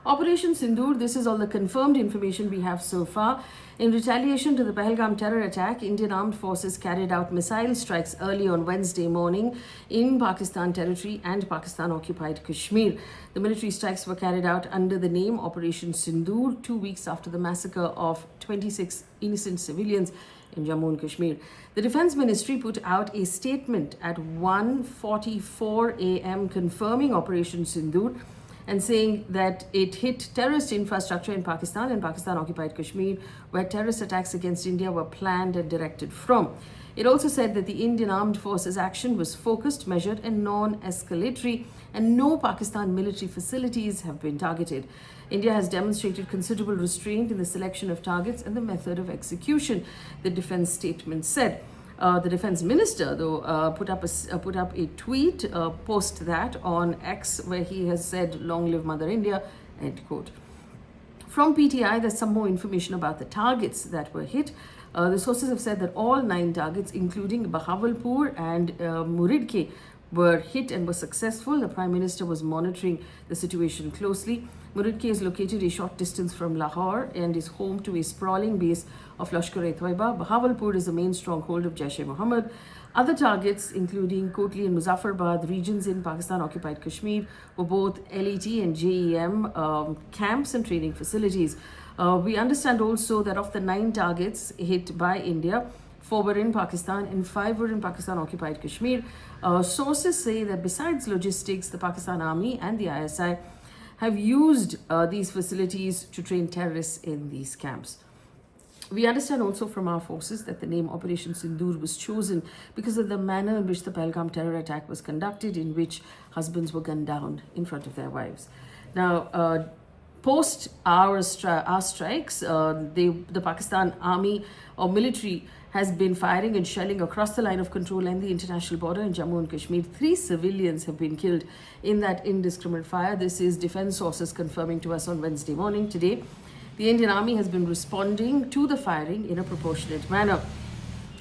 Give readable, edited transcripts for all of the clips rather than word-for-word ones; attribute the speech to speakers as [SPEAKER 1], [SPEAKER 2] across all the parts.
[SPEAKER 1] Operation Sindoor, this is all the confirmed information we have so far. In retaliation to the Pahalgam terror attack, Indian armed forces carried out missile strikes early on Wednesday morning in Pakistan territory and Pakistan-occupied Kashmir. The military strikes were carried out under the name Operation Sindoor 2 weeks after the massacre of 26 innocent civilians in Jammu and Kashmir. The Defence Ministry put out a statement at 1:44 a.m. confirming Operation Sindoor and saying that it hit terrorist infrastructure in Pakistan and Pakistan-occupied Kashmir, where terrorist attacks against India were planned and directed from. It also said that the Indian Armed Forces action was focused, measured and non-escalatory, and no Pakistan military facilities have been targeted. India has demonstrated considerable restraint in the selection of targets and the method of execution, the defense statement said. The defense minister, though, put up a tweet post that on X, where he has said, "Long live Mother India," end quote. From PTI, there's some more information about the targets that were hit. The sources have said that all 9 targets, including Bahawalpur and Muridke, were hit and were successful. The Prime Minister was monitoring the situation closely. Muridke is located a short distance from Lahore and is home to a sprawling base of Lashkar-e-Toiba. Bahawalpur is the main stronghold of Jaish-e-Mohammed. Other targets, including Kotli and Muzaffarabad regions in Pakistan-occupied Kashmir, were both LET and JEM camps and training facilities. We understand also that of the 9 targets hit by India, 4 were in Pakistan and 5 were in Pakistan-occupied Kashmir. Sources say that besides logistics, the Pakistan Army and the ISI have used these facilities to train terrorists in these camps. We understand also from our forces that the name Operation Sindoor was chosen because of the manner in which the Pahalgam terror attack was conducted, in which husbands were gunned down in front of their wives. Now, post our strikes, the Pakistan Army or military has been firing and shelling across the line of control and the international border in Jammu and Kashmir. 3 civilians have been killed in that indiscriminate fire. This is defense sources confirming to us on Wednesday morning today. The Indian Army has been responding to the firing in a proportionate manner.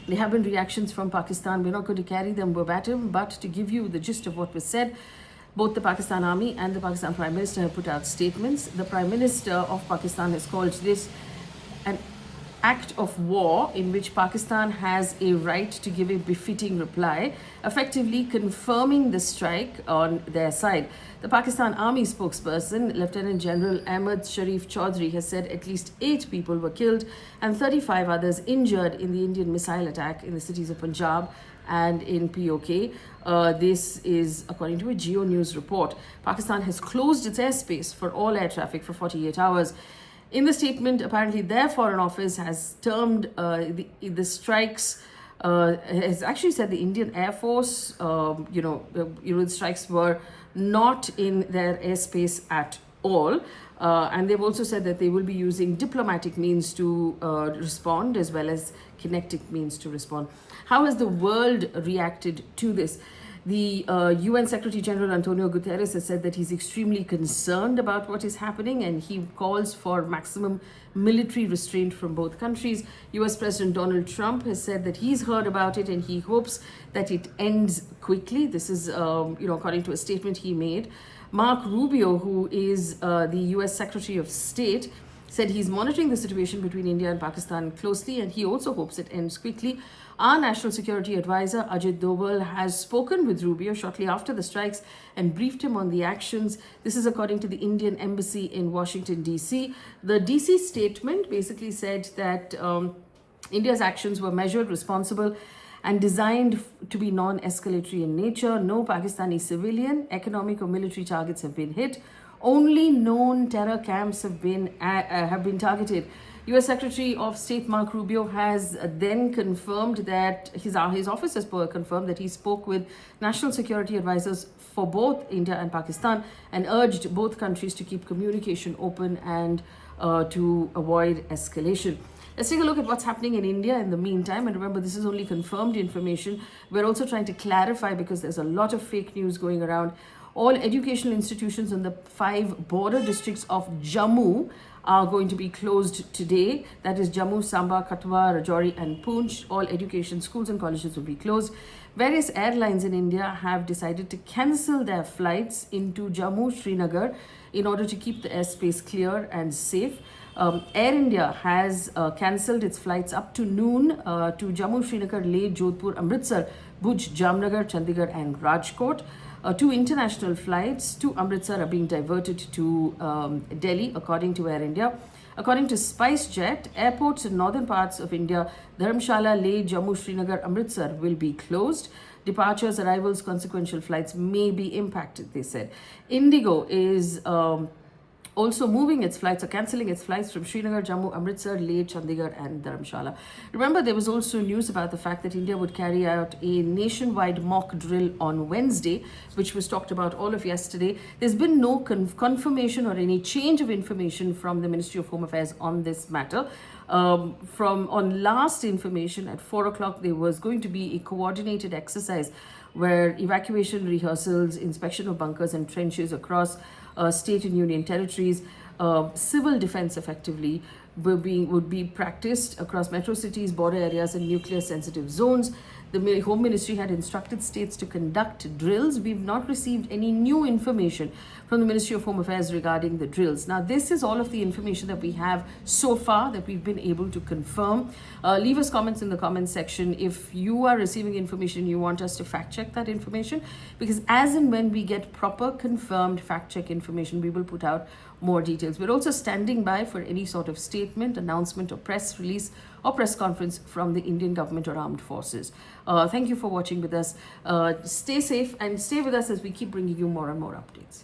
[SPEAKER 1] There have been reactions from Pakistan. We're not going to carry them verbatim, but to give you the gist of what was said, both the Pakistan Army and the Pakistan Prime Minister have put out statements. The Prime Minister of Pakistan has called this an act of war in which Pakistan has a right to give a befitting reply, effectively confirming the strike on their side. The Pakistan Army spokesperson, Lieutenant General Ahmad Sharif Chaudhry, has said at least 8 people were killed and 35 others injured in the Indian missile attack in the cities of Punjab and in PoK. This is according to a Geo News report. Pakistan has closed its airspace for all air traffic for 48 hours. In the statement, apparently their foreign office has termed the strikes, has actually said the Indian Air Force, the strikes were not in their airspace at all. And they've also said that they will be using diplomatic means to respond as well as kinetic means to respond. How has the world reacted to this? The UN Secretary General Antonio Guterres has said that he's extremely concerned about what is happening and he calls for maximum military restraint from both countries. US President Donald Trump has said that he's heard about it and he hopes that it ends quickly. This is, according to a statement he made. Mark Rubio, who is the US Secretary of State, said he's monitoring the situation between India and Pakistan closely and he also hopes it ends quickly. Our National Security Advisor, Ajit Doval, has spoken with Rubio shortly after the strikes and briefed him on the actions. This is according to the Indian Embassy in Washington, D.C. The D.C. statement basically said that India's actions were measured, responsible, and designed to be non-escalatory in nature. No Pakistani civilian, economic or military targets have been hit. Only known terror camps have been targeted. U.S. Secretary of State Mark Rubio has then confirmed that his office has confirmed that he spoke with national security advisors for both India and Pakistan and urged both countries to keep communication open and to avoid escalation. Let's take a look at what's happening in India in the meantime. And remember, this is only confirmed information. We're also trying to clarify because there's a lot of fake news going around. All educational institutions in the 5 border districts of Jammu are going to be closed today. That is Jammu, Samba, Katwa, Rajouri and Poonch. All education, schools and colleges will be closed. Various airlines in India have decided to cancel their flights into Jammu, Srinagar in order to keep the airspace clear and safe. Air India has cancelled its flights up to noon to Jammu, Srinagar, Leh, Jodhpur, Amritsar, Bhuj, Jamnagar, Chandigarh and Rajkot. 2 international flights to Amritsar are being diverted to Delhi, according to Air India. According to SpiceJet, airports in northern parts of India, Dharamshala, Leh, Jammu, Srinagar, Amritsar will be closed. Departures, arrivals, consequential flights may be impacted, they said. Indigo is also moving its flights or cancelling its flights from Srinagar, Jammu, Amritsar, Leh, Chandigarh and Dharamshala. Remember, there was also news about the fact that India would carry out a nationwide mock drill on Wednesday, which was talked about all of yesterday. There's been no confirmation or any change of information from the Ministry of Home Affairs on this matter. On last information at 4 o'clock, there was going to be a coordinated exercise where evacuation rehearsals, inspection of bunkers and trenches across state and union territories, civil defense effectively would be practiced across metro cities, border areas and nuclear sensitive zones. The Home Ministry had instructed states to conduct drills. We've not received any new information from the Ministry of Home Affairs regarding the drills. Now, this is all of the information that we have so far that we've been able to confirm. Leave us comments in the comments section if you are receiving information you want us to fact check that information, because as and when we get proper confirmed fact check information, we will put out more details. We're also standing by for any sort of statement, announcement or press release or press conference from the Indian government or armed forces. Thank you for watching with us. Stay safe and stay with us as we keep bringing you more and more updates.